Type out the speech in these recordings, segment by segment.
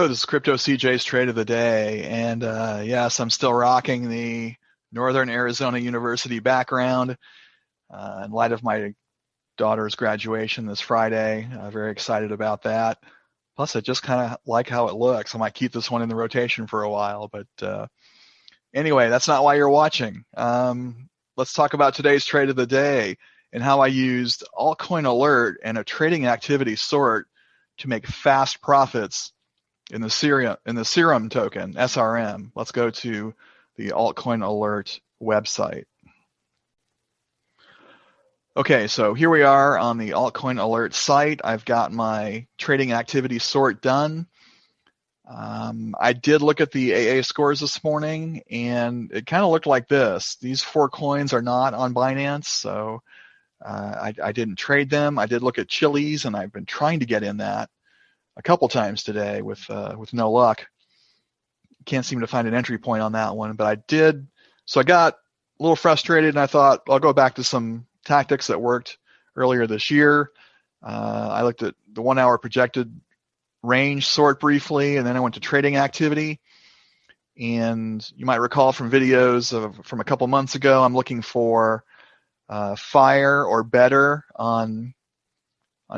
Hello, this is Crypto CJ's Trade of the Day, and yes, I'm still rocking the Northern Arizona University background in light of my daughter's graduation this Friday. Very excited about that. Plus, I just kind of like how it looks. I might keep this one in the rotation for a while, but anyway, that's not why you're watching. Let's talk about today's Trade of the Day and how I used Altcoin Alert and a trading activity sort to make fast profits in the Serum token, SRM. Let's go to the Altcoin Alert website. Okay, so here we are on the Altcoin Alert site. I've got my trading activity sort done. I did look at the AA scores this morning, and it kind of looked like this. These 4 coins are not on Binance, so I didn't trade them. I did look at Chili's, and I've been trying to get in that a couple times today with no luck. Can't seem to find an entry point on that one, but I did. So I got a little frustrated, and I thought I'll go back to some tactics that worked earlier this year. I looked at the 1 hour projected range sort briefly, and then I went to trading activity. And you might recall from videos from a couple months ago, I'm looking for fire or better on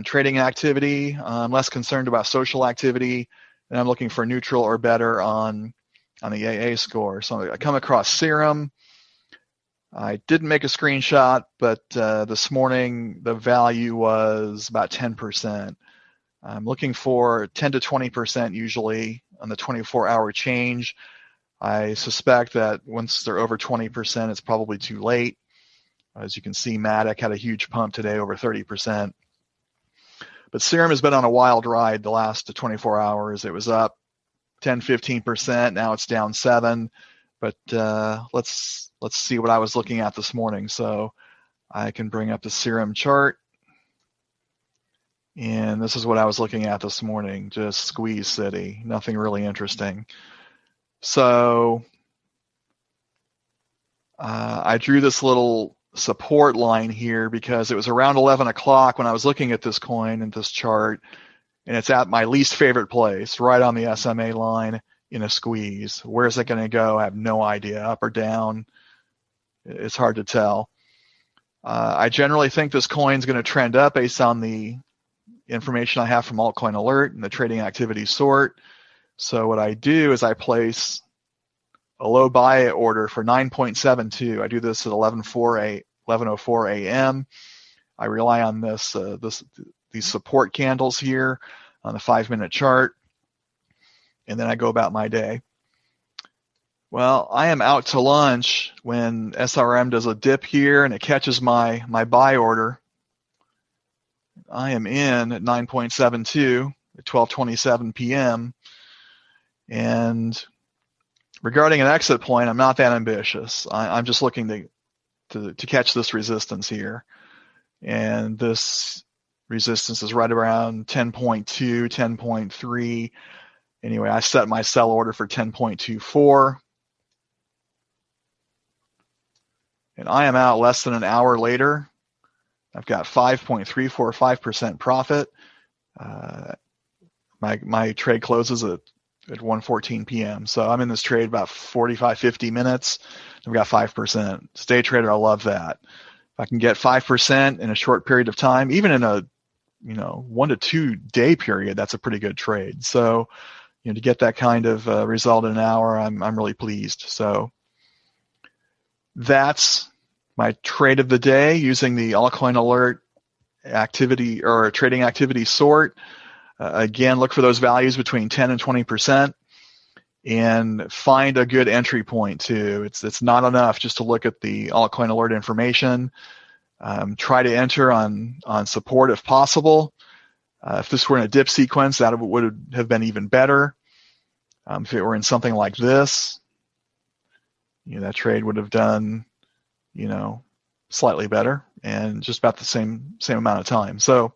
trading activity. I'm less concerned about social activity, and I'm looking for neutral or better on the AA score. So I come across Serum. I didn't make a screenshot, but this morning the value was about 10%. I'm looking for 10 to 20% usually on the 24-hour change. I suspect that once they're over 20%, it's probably too late. As you can see, Matic had a huge pump today, over 30%. But Serum has been on a wild ride the last 24 hours. It was up 10, 15%. Now it's down 7%. But let's see what I was looking at this morning. So I can bring up the Serum chart. And this is what I was looking at this morning, just squeeze city, nothing really interesting. So I drew this little support line here because it was around 11 o'clock when I was looking at this coin and this chart, and it's at my least favorite place, right on the SMA line in a squeeze. Where's it going to go? I have no idea, up or down. It's hard to tell. I generally think this coin's going to trend up based on the information I have from Altcoin Alert and the trading activity sort. So what I do is I place a low buy order for 9.72. I do this at 11:04 a.m. I rely on these support candles here on the 5-minute chart, and then I go about my day. Well, I am out to lunch when SRM does a dip here and it catches my buy order. I am in at 9.72 at 12:27 p.m. And regarding an exit point, I'm not that ambitious. I'm just looking to catch this resistance here. And this resistance is right around 10.2, 10.3. Anyway, I set my sell order for 10.24. And I am out less than an hour later. I've got 5.345% profit. My trade closes at 1:14 p.m. So I'm in this trade about 45, 50 minutes. I've got 5%. Stay trader, I love that. If I can get 5% in a short period of time, even in a 1 to 2 day period, that's a pretty good trade. So to get that kind of result in an hour, I'm really pleased. So that's my trade of the day using the Altcoin Alert activity or trading activity sort. Again, look for those values between 10 and 20% and find a good entry point too. It's not enough just to look at the Altcoin Alert information. Try to enter on support if possible. If this were in a dip sequence, that would have been even better. If it were in something like this, that trade would have done, slightly better and just about the same amount of time. So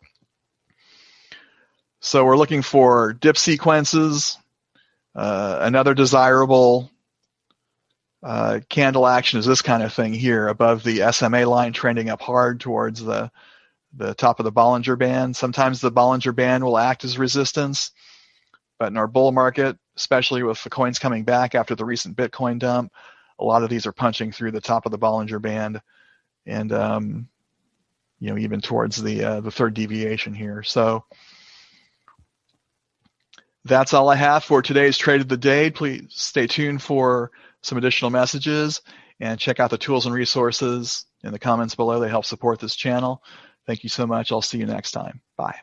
we're looking for dip sequences. Another desirable candle action is this kind of thing here above the SMA line, trending up hard towards the top of the Bollinger Band. Sometimes the Bollinger Band will act as resistance. But in our bull market, especially with the coins coming back after the recent Bitcoin dump, a lot of these are punching through the top of the Bollinger Band, and even towards the third deviation here. So that's all I have for today's Trade of the Day. Please stay tuned for some additional messages and check out the tools and resources in the comments below. They help support this channel. Thank you so much. I'll see you next time. Bye.